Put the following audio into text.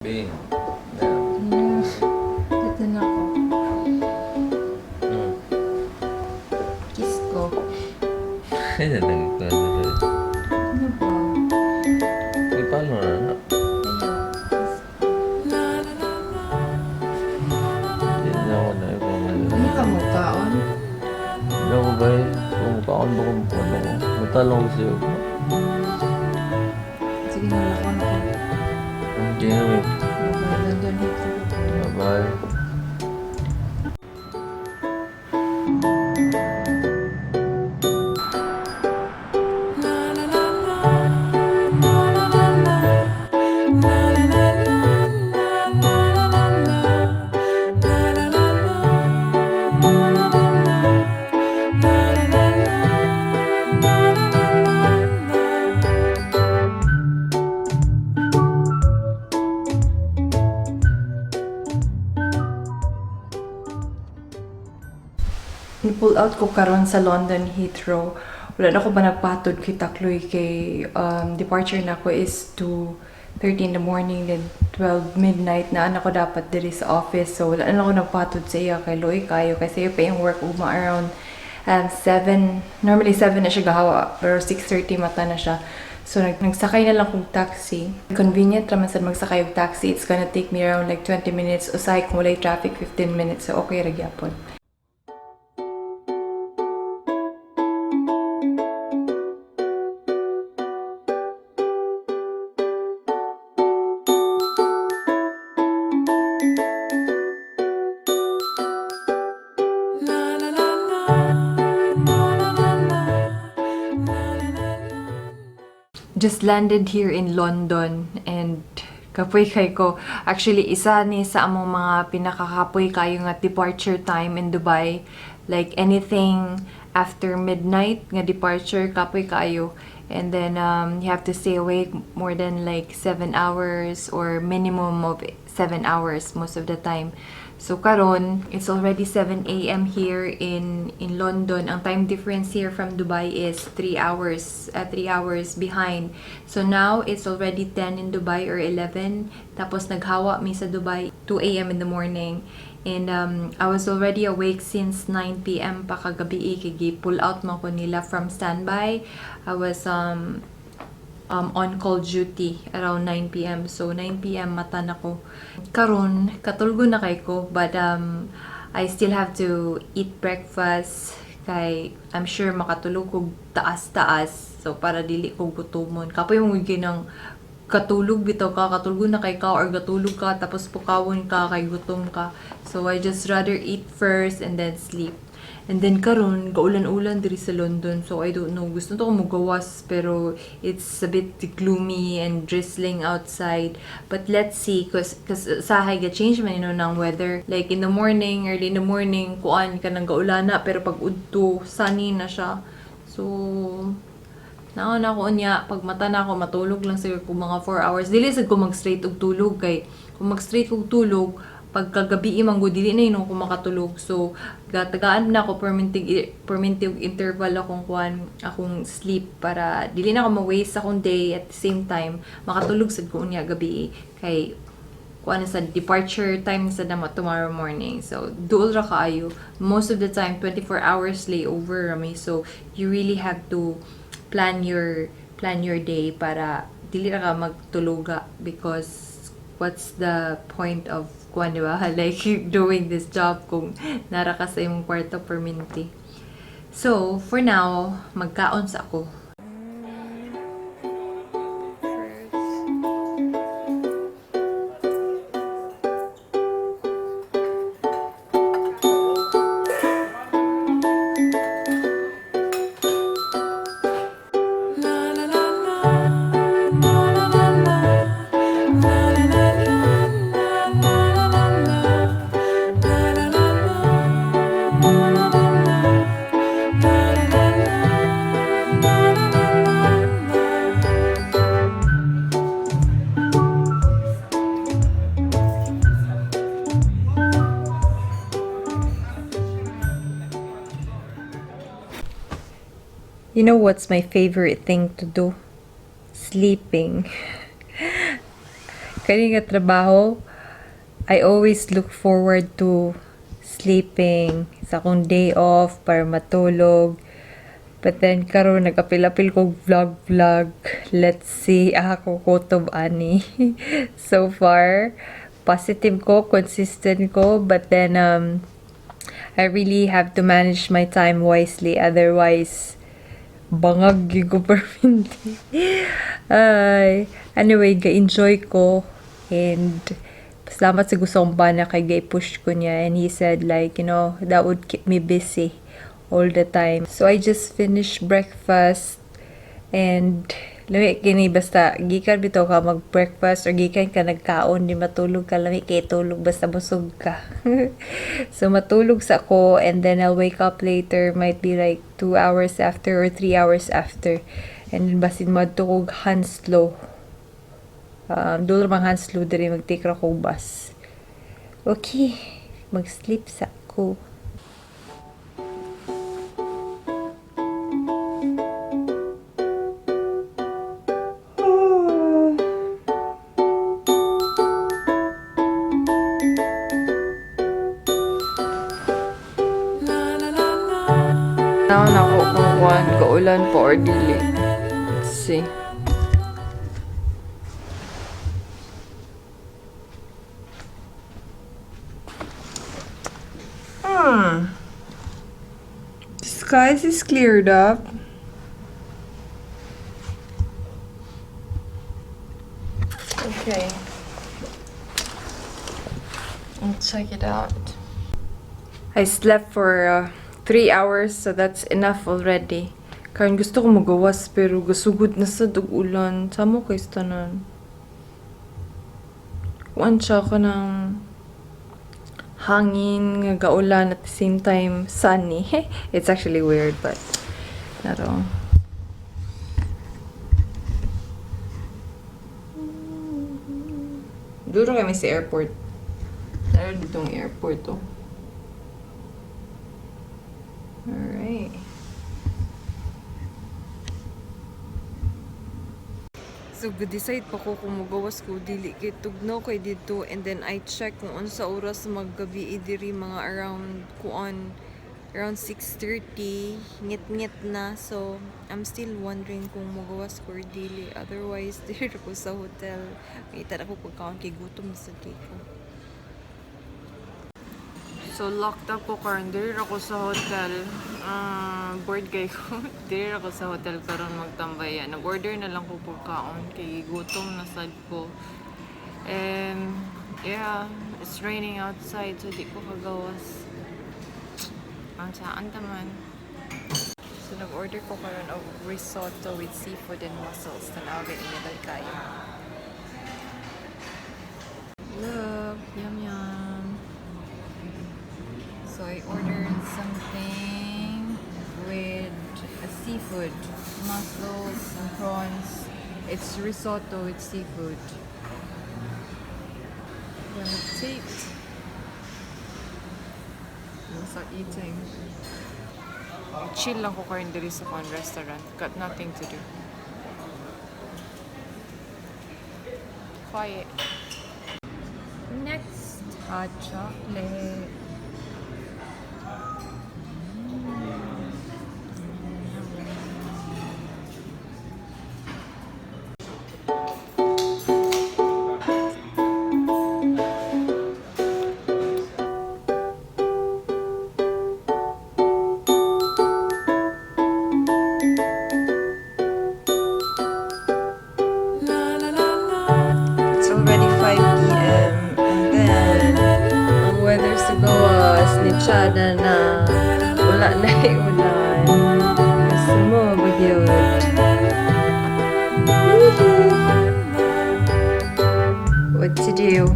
Bin. Ito na ko. Kiss ko. Kaya naging ko na rin. Ano ba? May paano na na? Hindi na ako na iba nga. Ano ka mo kaon? Hindi ako ba eh. Kumukhaan ba kung ano ko? Matalong ko sa'yo. Sige na lang ako. Hindi na eh. London Heathrow. Bye-bye. Ni-pull out ko karon sa London Heathrow. Wala na ko ba nagpatod kay Takloy kay departure na ko is 2:30 in the morning then 12 midnight na anak ko dapat diri sa office. So wala na ako nagpatod sa iya kay Loy kayo kasi pa yung work uma around 7. Normally 7 na siya gahawa pero 6:30 mata na siya. So nagsakay na lang kong taxi. Convenient naman sa magsakay og taxi. It's gonna take me around like 20 minutes. Usay kung walay traffic 15 minutes. So okay ra gyapon. Just landed here in London and kapoy kay ko. Actually, isa ni sa among mga pinakakapoy kayo nga departure time in Dubai. Like anything after midnight nga departure, kapoy kayo. And then you have to stay awake more than like 7 hours or minimum of 7 hours most of the time. So karon, it's already 7 a.m. here in London. Ang time difference here from Dubai is 3 hours, 3 hours behind. So now it's already 10 in Dubai or 11. Tapos naghawa mi sa Dubai 2 a.m. in the morning. And I was already awake since 9 p.m. pa kagabi kay pull out mo ko nila from standby. I was on call duty around 9 p.m. So 9 p.m. mata na ko. Karon katulgo na kay ko but I still have to eat breakfast kay I'm sure makatulog ko taas-taas. So para dili ko gutomon. Kapoy mo ginang katulog bitaw ka, katulgo na kay ka or gatulog ka tapos pukawon ka kay gutom ka. So I just rather eat first and then sleep. And then karon gaulan-ulan diri sa London. So I don't know, gusto to ko magawas pero it's a bit gloomy and drizzling outside. But let's see cause sahay ga change man ng weather. Like in the morning, early in the morning, kuan ka nang gaulana pero pag udto sunny na siya. So naon ako unya pag mata na ako matulog lang siguro ko mga 4 hours. Dili sad ko mag-straight og tulog kay kung mag-straight og tulog pagkagabi imang dili na yun ako makatulog. So gatagaan na ako permintig interval akong akong sleep para dili na ako ma-waste akong day at the same time makatulog sad ko unya gabi kay kuan sa departure time sa dama tomorrow morning. So duol ra kaayo most of the time 24 hours layover rami. So you really have to plan your day para dili ra ka magtuluga because what's the point of kuan diba like doing this job kung nara ka sa imong kwarto perminti. So for now magkaon sa ako. You know what's my favorite thing to do? Sleeping. kani nga trabaho, I always look forward to sleeping sa akong day off para matulog. But then karon nagapil-apil kog vlog. Let's see ako kutob ani. So far positive ko, consistent ko, but then I really have to manage my time wisely, otherwise bangag gyud ko permanently. Ay, anyway, ga-enjoy ko, and salamat sa gusto kong bana kay ga-push ko niya, and he said like, you know, that would keep me busy all the time. So I just finished breakfast, and lami kini basta gikan bitaw ka mag-breakfast or gikan ka nagkaon di matulog ka, lami kay tulog basta busog ka. So matulog sa ako, and then I'll wake up later, might be like 2 hours after or 3 hours after, and then basin madto kog Hanslow. Dulo mang Hanslow diri mag-take ra kog bus. Okay, mag-sleep sa ako. Naon ako kung kuan kaulan po or dili. Let's see. The skies is cleared up. Okay. Let's check it out. I slept for 3 hours, so that's enough already. Karon gusto ko magawas pero gasugod na sa dug-ulan. Samo kay tanan. Kuan siya ko ng hangin nga gaulan at the same time sunny. It's actually weird, but naro. Duro kami sa airport. Naro ditong airport oh. Alright. So, decide pa ko kung magawas ko dili kay tugnaw kay dito, and then I check kung ano sa oras maggabi diri mga around 6:30 ngit na, so I'm still wondering kung magawas ko or dili, otherwise diri ko sa hotel kita ako pagkaon kay gutom sa dito. So, locked up ko karon diri ako sa hotel. Bored kay ko. Diri ako sa hotel karon magtambayan. Nag-order na lang ko pagkaon kay gutom na sad ko. And yeah, it's raining outside, so di ko kagawas. Ang saan taman. So, nag-order ko karon of risotto with seafood and mussels. Tanawag ini dal kayo. Look, yum. So I ordered something with a seafood, mussels and prawns. It's risotto with seafood. I'm gonna taste. I'm start eating. Chill lang ko karon diri sa one restaurant. Got nothing to do. Quiet. Next, hot chocolate. Snitchada na wala na ulan. Gusto mo magyod. What to do?